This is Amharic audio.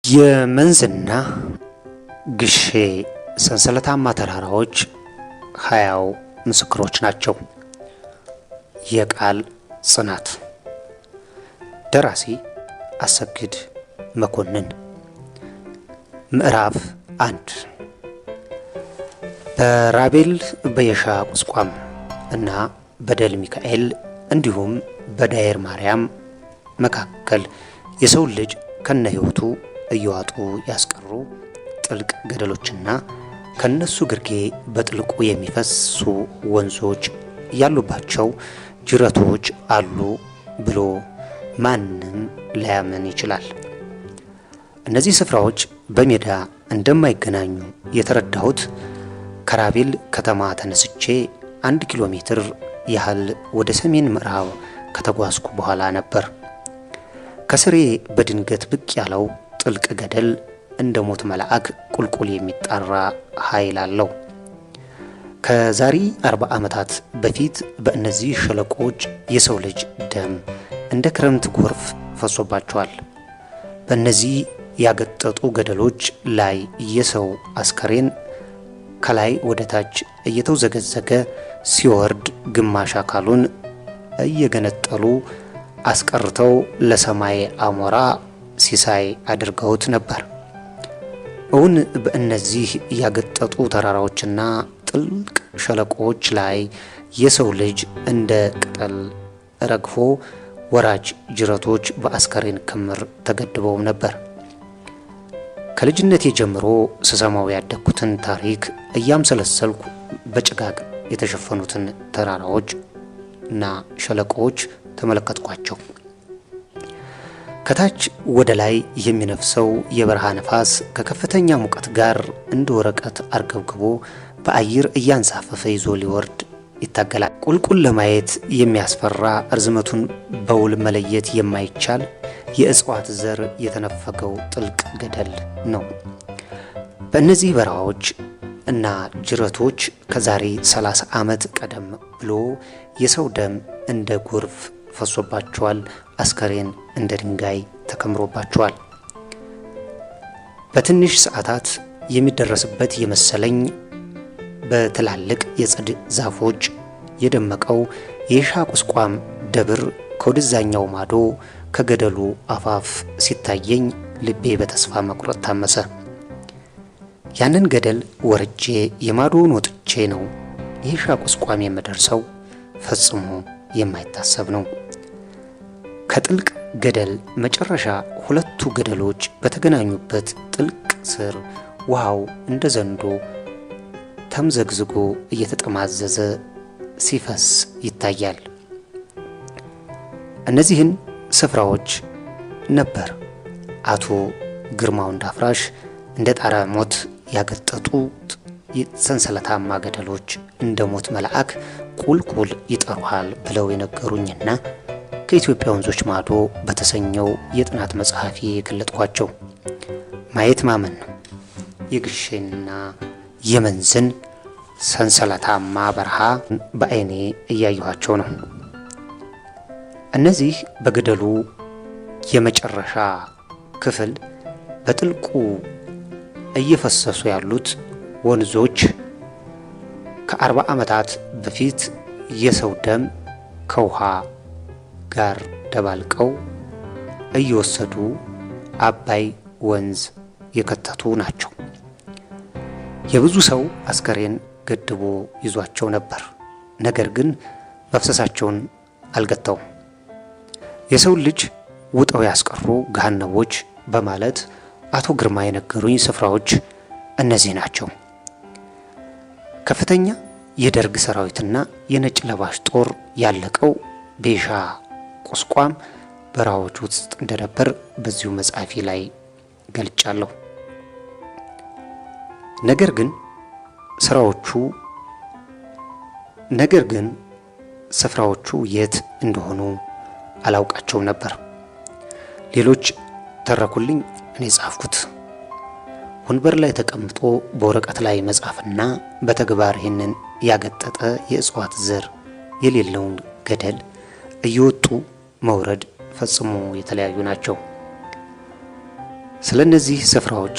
የመንዝና ግሼ ሰንሰለታማ ተራራዎች ሕያው ምስክሮች ናቸው። የቃል ጽናት። ደራሲ አሰግድ መኮንን። ምዕራፍ 1። በራቤል በየሻ ቁስቋም እና በደል ሚካኤል እንዲሁም በዳየር ማርያም መካከል የሰው ልጅ ከነ ሕይወቱ እየዋጡ ያስቀሩ ጥልቅ ገደሎችና ከነሱ ግርጌ በጥልቁ የሚፈሱ ወንዞች ያሉባቸው ጅረቶች አሉ ብሎ ማንም ላያምን ይችላል። እነዚህ ስፍራዎች በሜዳ እንደማይገናኙ የተረዳሁት ከራቤል ከተማ ተነስቼ 1 ኪሎ ሜትር ያህል ወደ ሰሜን ምዕራብ ከተጓዝኩ በኋላ ነበር። ከስሬ በድንገት ብቅ ያለው ጥልቅ ገደል እንደ ሞት መልአክ ቁልቁል የሚጣራ ኃይል አለው። ከዛሬ 40 ዓመታት በፊት በእነዚህ ሸለቆዎች የሰው ልጅ ደም እንደ ክረምት ጎርፍ ፈሶባቸዋል። በእነዚህ ያገጠጡ ገደሎች ላይ የሰው አስከሬን ከላይ ወደ ታች እየተውዘገዘገ ሲወርድ ግማሽ አካሉን እየገነጠሉ አስቀርተው ለሰማይ አሞራ ሲሳይ አድርገውት ነበር። እውን በእነዚህ ያገጠጡ ተራራዎችና ጥልቅ ሸለቆዎች ላይ የሰው ልጅ እንደ ቅጠል ረግፎ ወራጅ ጅረቶች በአስከሬን ክምር ተገድበው ነበር። ከልጅነቴ ጀምሮ ስሰማው ያደግኩትን ታሪክ እያምሰለሰልኩ በጭጋግ የተሸፈኑትን ተራራዎች እና ሸለቆዎች ተመለከትኳቸው። ከታች ወደ ላይ የሚነፍሰው የበረሃ ነፋስ ከከፍተኛ ሙቀት ጋር እንደ ወረቀት አርገብግቦ በአየር እያንሳፈፈ ይዞ ሊወርድ ይታገላል። ቁልቁል ለማየት የሚያስፈራ እርዝመቱን በውል መለየት የማይቻል የእጽዋት ዘር የተነፈገው ጥልቅ ገደል ነው። በእነዚህ በረሃዎች እና ጅረቶች ከዛሬ 30 ዓመት ቀደም ብሎ የሰው ደም እንደ ጎርፍ ፈሶባቸዋል። አስከሬን እንደ ድንጋይ ተከምሮባቸዋል። በትንሽ ሰዓታት የሚደረስበት የመሰለኝ በትላልቅ የጽድ ዛፎች የደመቀው የየሻ ቁስቋም ደብር ከወደዛኛው ማዶ ከገደሉ አፋፍ ሲታየኝ ልቤ በተስፋ መቁረጥ ታመሰ። ያንን ገደል ወርጄ የማዶውን ወጥቼ ነው የየሻ ቁስቋም የምደርሰው። ፈጽሞ የማይታሰብ ነው። ከጥልቅ ገደል መጨረሻ ሁለቱ ገደሎች በተገናኙበት ጥልቅ ስር ውሃው እንደ ዘንዶ ተምዘግዝጎ እየተጠማዘዘ ሲፈስ ይታያል። እነዚህን ስፍራዎች ነበር አቶ ግርማው እንዳፍራሽ እንደ ጣረ ሞት ያገጠጡት ሰንሰለታማ ገደሎች እንደ ሞት መልአክ ቁልቁል ይጠሩሃል ብለው የነገሩኝና ከኢትዮጵያ ወንዞች ማዶ በተሰኘው የጥናት መጽሐፊ የገለጥኳቸው። ማየት ማመን ነው። የግሼንና የመንዝን ሰንሰለታማ በረሃ በዓይኔ እያየኋቸው ነው። እነዚህ በገደሉ የመጨረሻ ክፍል በጥልቁ እየፈሰሱ ያሉት ወንዞች ከ40 ዓመታት በፊት የሰው ደም ከውሃ ጋር ደባልቀው እየወሰዱ አባይ ወንዝ የከተቱ ናቸው። የብዙ ሰው አስከሬን ገድቦ ይዟቸው ነበር። ነገር ግን መፍሰሳቸውን አልገታውም። የሰው ልጅ ውጠው ያስቀሩ ገሃነቦች በማለት አቶ ግርማ የነገሩኝ ስፍራዎች እነዚህ ናቸው። ከፍተኛ የደርግ ሰራዊትና የነጭ ለባሽ ጦር ያለቀው በየሻ ቁስቋም በረሃዎች ውስጥ እንደነበር በዚሁ መጽሐፊ ላይ ገልጫለሁ። ነገር ግን ስፍራዎቹ የት እንደሆኑ አላውቃቸው ነበር። ሌሎች ተረኩልኝ፣ እኔ ጻፍኩት። ወንበር ላይ ተቀምጦ በወረቀት ላይ መጻፍና በተግባር ይህንን ያገጠጠ የእጽዋት ዘር የሌለውን ገደል እየወጡ መውረድ ፈጽሞ የተለያዩ ናቸው። ስለ እነዚህ ስፍራዎች